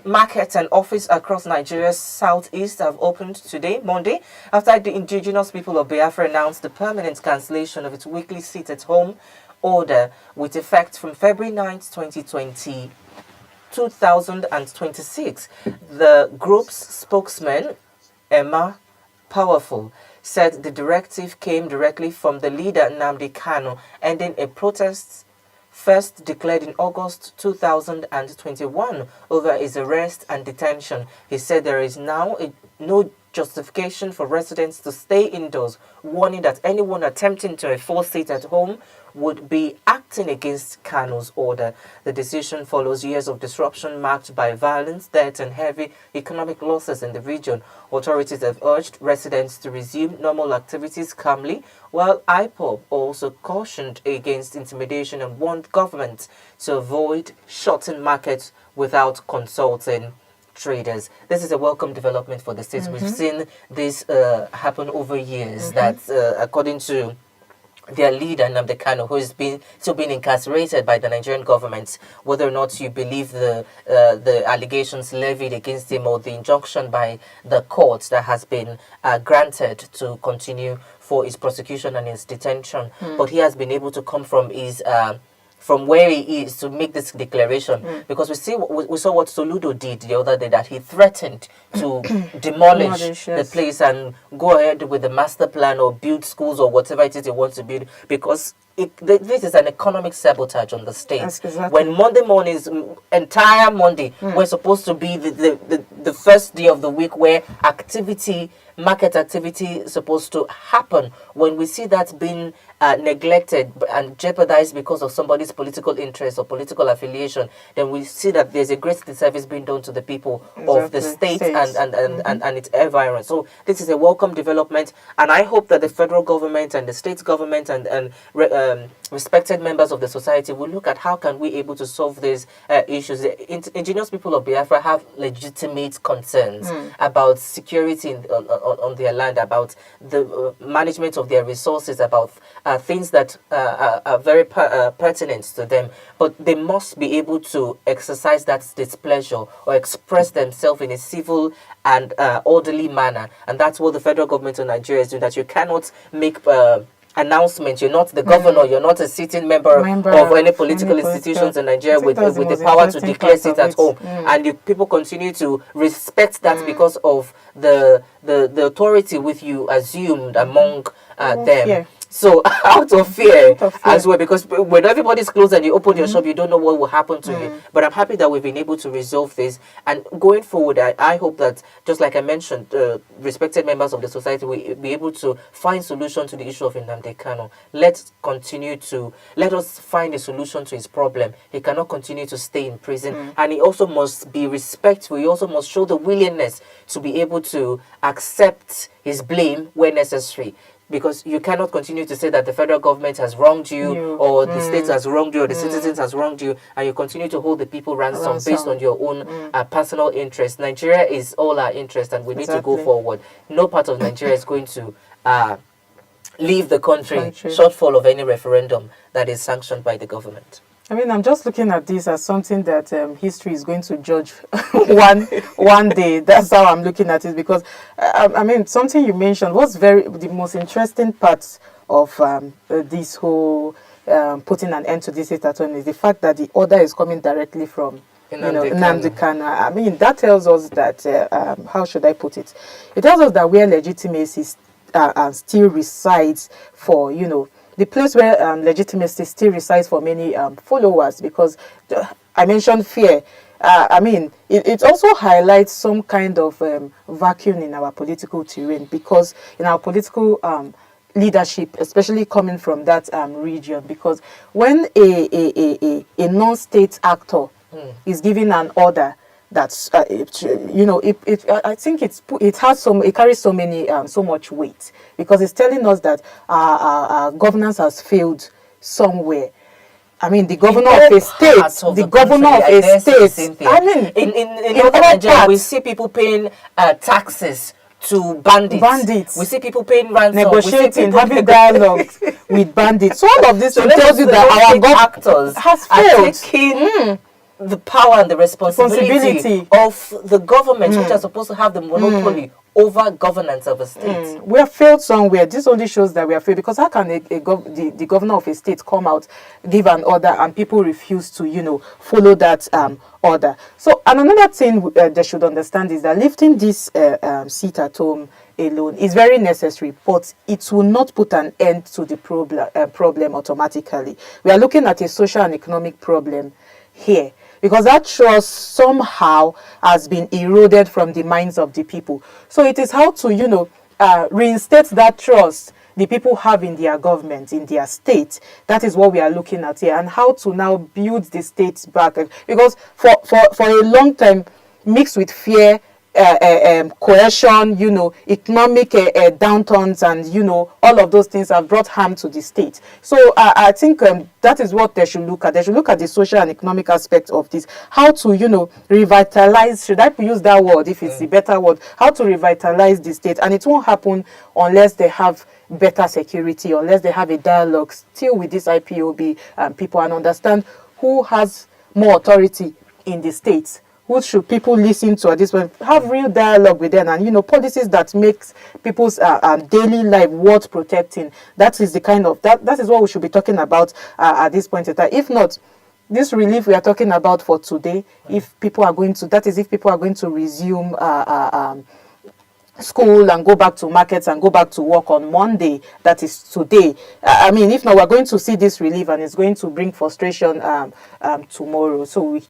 Markets and offices across Nigeria's southeast have opened today, Monday, after the Indigenous People of Biafra announced the permanent cancellation of its weekly sit-at-home order with effect from February 9th, 2026. The group's spokesman, Emma Powerful, said the directive came directly from the leader Nnamdi Kanu, ending a protest first declared in August 2021 over his arrest and detention. He said there is now no justification for residents to stay indoors, warning that anyone attempting to enforce sit-at-home would be acting against Kanu's order. The decision follows years of disruption marked by violence, death, and heavy economic losses in the region. Authorities have urged residents to resume normal activities calmly, while IPOB also cautioned against intimidation and warned government to avoid shutting markets without consulting traders. This is a welcome development for the state. We've seen this happen over years, that according to their leader, Nnamdi Kanu, who is still being incarcerated by the Nigerian government, whether or not you believe the allegations levied against him or the injunction by the court that has been granted to continue for his prosecution and his detention. But he has been able to come from his from where he is to make this declaration, because we saw what Soludo did the other day, that he threatened to demolish the place and go ahead with the master plan or build schools or whatever it is he wants to build, because this is an economic sabotage on the state. Exactly. When Monday mornings, entire Monday, we're supposed to be the first day of the week where market activity is supposed to happen. When we see that being neglected and jeopardized because of somebody's political interest or political affiliation, then we see that there's a great disservice being done to the people of the state and its environment. So this is a welcome development, and I hope that the federal government and the state government and respected members of the society will look at how can we able to solve these issues. The Indigenous People of Biafra have legitimate concerns about security on their land, about the management of their resources, about things that are very pertinent to them. But they must be able to exercise that displeasure or express themselves in a civil and orderly manner. And that's what the federal government of Nigeria is doing, that you cannot make announcement. You're not the governor, you're not a sitting member of any political institutions in Nigeria with the power to declare sit-at-home. And people continue to respect that because of the authority with you assumed among them. Yeah. So out of fear as well, because when everybody's closed and you open your shop, you don't know what will happen to you. But I'm happy that we've been able to resolve this. And going forward, I hope that, just like I mentioned, respected members of the society will be able to find solution to the issue of Nnamdi Kanu. Let us find a solution to his problem. He cannot continue to stay in prison. And he also must be respectful. He also must show the willingness to be able to accept his blame where necessary. Because you cannot continue to say that the federal government has wronged you or the state has wronged you or the citizens has wronged you, and you continue to hold the people ransom based on your own personal interest. Nigeria is all our interest, and we need to go forward. No part of Nigeria is going to leave the country shortfall of any referendum that is sanctioned by the government. I mean, I'm just looking at this as something that history is going to judge one day. That's how I'm looking at it, because I mean, something you mentioned was the most interesting part of this whole putting an end to this sit-at-home is the fact that the order is coming directly from Nnamdi Kanu. I mean, that tells us that how should I put it? It tells us that where legitimacy still resides for the place where legitimacy still resides for many followers, because I mentioned fear. I mean, it also highlights some kind of vacuum in our political terrain, because in our political leadership, especially coming from that region, because when a non-state actor is giving an order that's I think it carries so much weight, because it's telling us that our governance has failed somewhere. I mean, the governor of a state, I mean, in other Nigeria, we see people paying taxes to bandits. We see people paying ransom, negotiating, having dialogue with bandits. So all of this tells you that our government has failed. the power and the responsibility of the government, which are supposed to have the monopoly over governance of a state. We have failed somewhere. This only shows that we have failed, because how can the governor of a state come out, give an order, and people refuse to, follow that order? So, and another thing they should understand is that lifting this seat at home alone is very necessary, but it will not put an end to the problem automatically. We are looking at a social and economic problem here, because that trust somehow has been eroded from the minds of the people. So it is how to, reinstate that trust the people have in their government, in their state. That is what we are looking at here, and how to now build the state back. Because for a long time, mixed with fear, coercion, economic downturns, and all of those things have brought harm to the state. So I think that is what they should look at. They should look at the social and economic aspect of this. How to revitalize, should I use that word if it's the better word, how to revitalize the state. And it won't happen unless they have better security, unless they have a dialogue still with this IPOB people, and understand who has more authority in the states. Who should people listen to at this point? Have real dialogue with them, and policies that makes people's daily life worth protecting. That is the kind of that is what we should be talking about at this point in time. If not, this relief we are talking about for today, if people are going to resume school and go back to markets and go back to work on Monday, that is today. If not, we're going to see this relief, and it's going to bring frustration tomorrow. So we